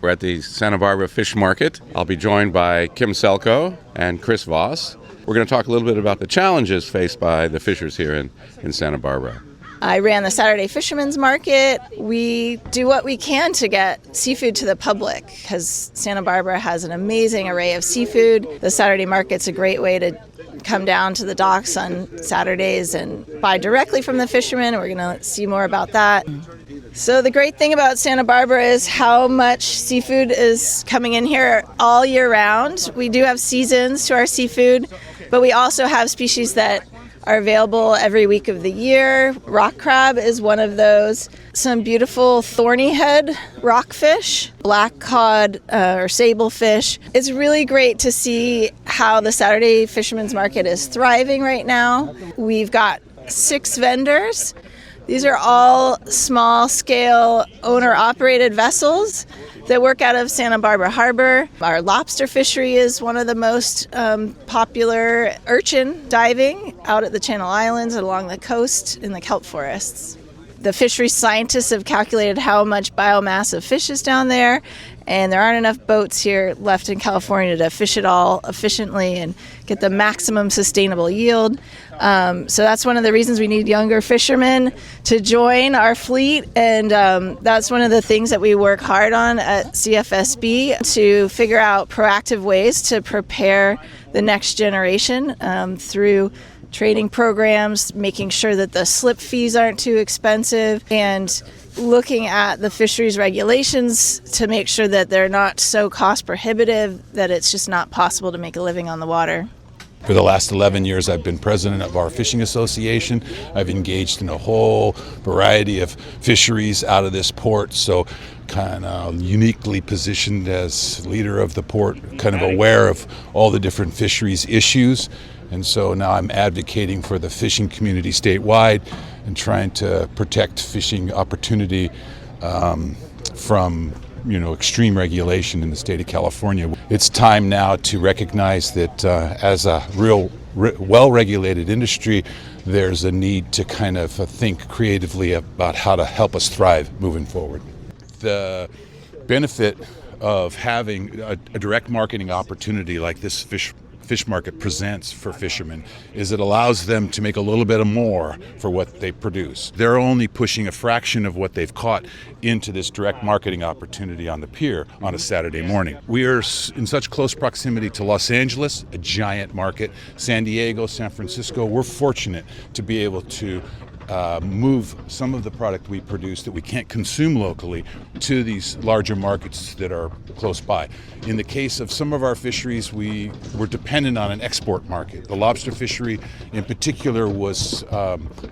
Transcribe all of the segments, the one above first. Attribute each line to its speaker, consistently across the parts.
Speaker 1: We're at the Santa Barbara Fish Market. I'll be joined by Kim Selkoe and Chris Voss. We're going to talk a little bit about the challenges faced by the fishers here in Santa Barbara.
Speaker 2: I ran the Saturday Fishermen's Market. We do what we can to get seafood to the public because Santa Barbara has an amazing array of seafood. The Saturday Market's a great way to come down to the docks on Saturdays and buy directly from the fishermen. We're going to see more about that. So the great thing about Santa Barbara is how much seafood is coming in here all year round. We do have seasons to our seafood, but we also have species that are available every week of the year. Rock crab is one of those. Some beautiful thorny head rockfish, black cod or sablefish. It's really great to see how the Saturday Fishermen's Market is thriving right now. We've got 6 vendors. These are all small-scale owner-operated vessels that work out of Santa Barbara Harbor. Our lobster fishery is one of the most popular. Urchin diving out at the Channel Islands and along the coast in the kelp forests. The fishery scientists have calculated how much biomass of fish is down there, and there aren't enough boats here left in California to fish it all efficiently and get the maximum sustainable yield. So that's one of the reasons we need younger fishermen to join our fleet, and that's one of the things that we work hard on at CFSB to figure out proactive ways to prepare the next generation through training programs, making sure that the slip fees aren't too expensive, and looking at the fisheries regulations to make sure that they're not so cost prohibitive that it's just not possible to make a living on the water.
Speaker 3: For the last 11 years, I've been president of our fishing association. I've engaged in a whole variety of fisheries out of this port, so kind of uniquely positioned as leader of the port, kind of aware of all the different fisheries issues. And so now I'm advocating for the fishing community statewide and trying to protect fishing opportunity from extreme regulation in the state of California. It's time now to recognize that as a real well-regulated industry, there's a need to kind of think creatively about how to help us thrive moving forward. The benefit of having a direct marketing opportunity like this fish market presents for fishermen is it allows them to make a little bit more for what they produce. They're only pushing a fraction of what they've caught into this direct marketing opportunity on the pier on a Saturday morning. We are in such close proximity to Los Angeles, a giant market, San Diego, San Francisco. We're fortunate to be able to move some of the product we produce that we can't consume locally to these larger markets that are close by. In the case of some of our fisheries, we were dependent on an export market. The lobster fishery in particular was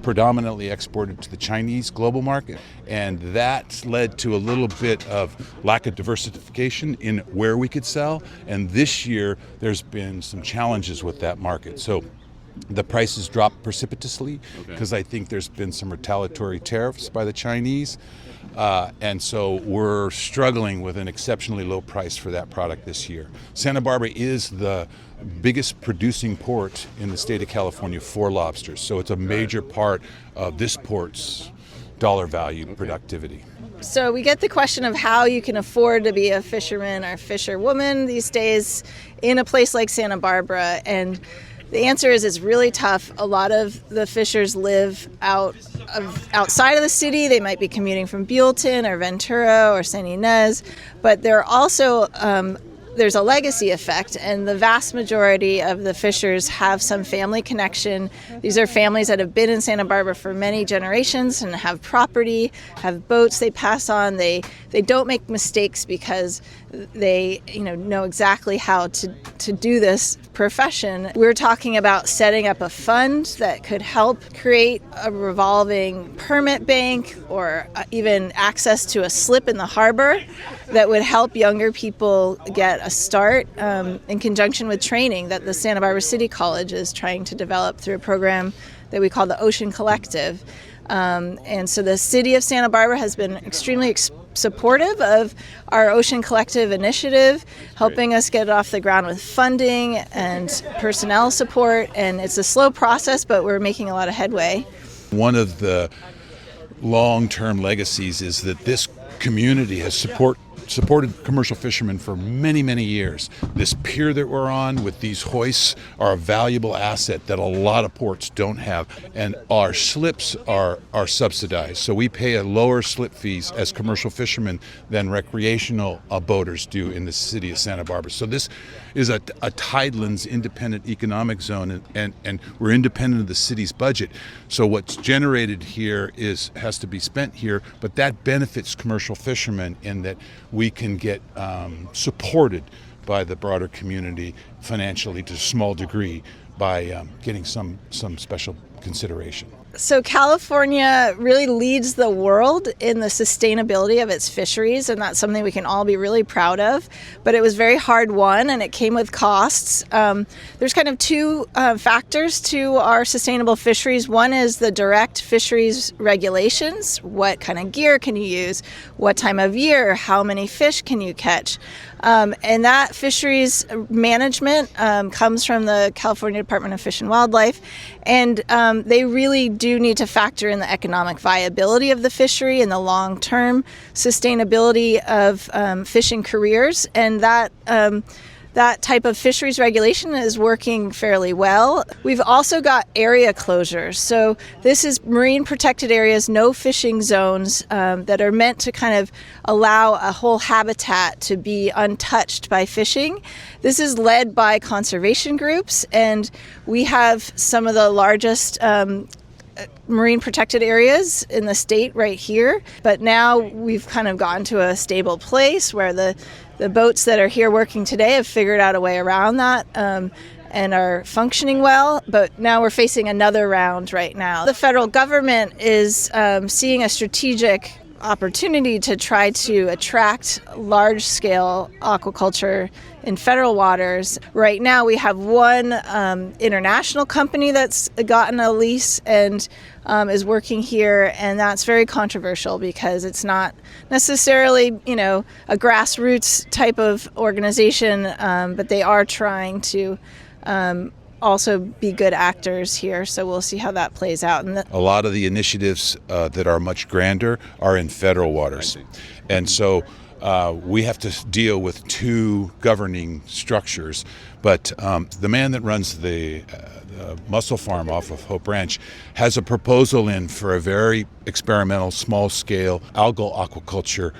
Speaker 3: predominantly exported to the Chinese global market, and that led to a little bit of lack of diversification in where we could sell, and this year there's been some challenges with that market. So the prices dropped precipitously because I think there's been some retaliatory tariffs by the Chinese. And so we're struggling with an exceptionally low price for that product this year. Santa Barbara is the biggest producing port in the state of California for lobsters. So it's a major part of this port's dollar value productivity.
Speaker 2: So we get the question of how you can afford to be a fisherman or fisherwoman these days in a place like Santa Barbara. And the answer is it's really tough. A lot of the fishers live outside of the city. They might be commuting from Buellton or Ventura or San Ynez, but they're also there's a legacy effect, and the vast majority of the fishers have some family connection. These are families that have been in Santa Barbara for many generations and have property, have boats they pass on. They don't make mistakes because they know exactly how to do this profession. We're talking about setting up a fund that could help create a revolving permit bank or even access to a slip in the harbor that would help younger people get a start in conjunction with training that the Santa Barbara City College is trying to develop through a program that we call the Ocean Collective. And so the city of Santa Barbara has been extremely supportive of our Ocean Collective initiative, helping us get it off the ground with funding and personnel support. And it's a slow process, but we're making a lot of headway.
Speaker 3: One of the long-term legacies is that this community has supported commercial fishermen for many, many years. This pier that we're on with these hoists are a valuable asset that a lot of ports don't have, and our slips are subsidized. So we pay a lower slip fees as commercial fishermen than recreational boaters do in the city of Santa Barbara. So this is a Tidelands independent economic zone, and we're independent of the city's budget. So what's generated here has to be spent here, but that benefits commercial fishermen in that we can get supported by the broader community financially to a small degree by getting some special consideration.
Speaker 2: So California really leads the world in the sustainability of its fisheries, and that's something we can all be really proud of. But it was very hard won, and it came with costs. There's kind of two factors to our sustainable fisheries. One is the direct fisheries regulations. What kind of gear can you use? What time of year? How many fish can you catch? And that fisheries management comes from the California Department of Fish and Wildlife, and they really do need to factor in the economic viability of the fishery and the long-term sustainability of fishing careers, and that type of fisheries regulation is working fairly well. We've also got area closures. So this is marine protected areas, no fishing zones that are meant to kind of allow a whole habitat to be untouched by fishing. This is led by conservation groups, and we have some of the largest marine protected areas in the state right here. But now we've kind of gotten to a stable place where the boats that are here working today have figured out a way around that and are functioning well. But now we're facing another round right now. The federal government is seeing a strategic opportunity to try to attract large-scale aquaculture in federal waters. Right now we have one international company that's gotten a lease and is working here, and that's very controversial because it's not necessarily, a grassroots type of organization, but they are trying to also be good actors here, so we'll see how that plays out. And
Speaker 3: a lot of the initiatives that are much grander are in federal waters, and so we have to deal with two governing structures. But the man that runs the mussel farm off of Hope Ranch has a proposal in for a very experimental, small-scale algal aquaculture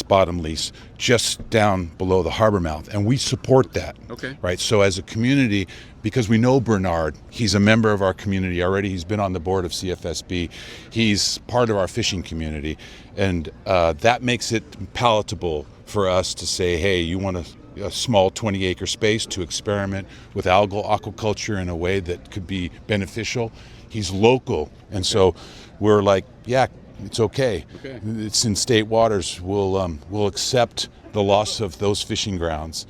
Speaker 3: bottom lease, just down below the harbor mouth, and we support that.
Speaker 1: Okay.
Speaker 3: Right. So as a community, because we know Bernard, he's a member of our community already. He's been on the board of CFSB. He's part of our fishing community, and that makes it palatable for us to say, hey, you want a small 20-acre space to experiment with algal aquaculture in a way that could be beneficial. He's local, and so we're like, yeah, it's okay. It's in state waters. We'll accept the loss of those fishing grounds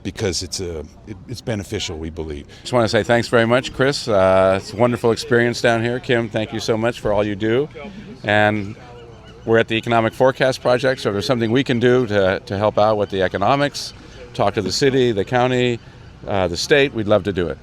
Speaker 3: because it's beneficial, we believe.
Speaker 1: Just want to say thanks very much, Chris. It's a wonderful experience down here. Kim, thank you so much for all you do. And we're at the Economic Forecast Project, so if there's something we can do to help out with the economics, talk to the city, the county, the state, we'd love to do it.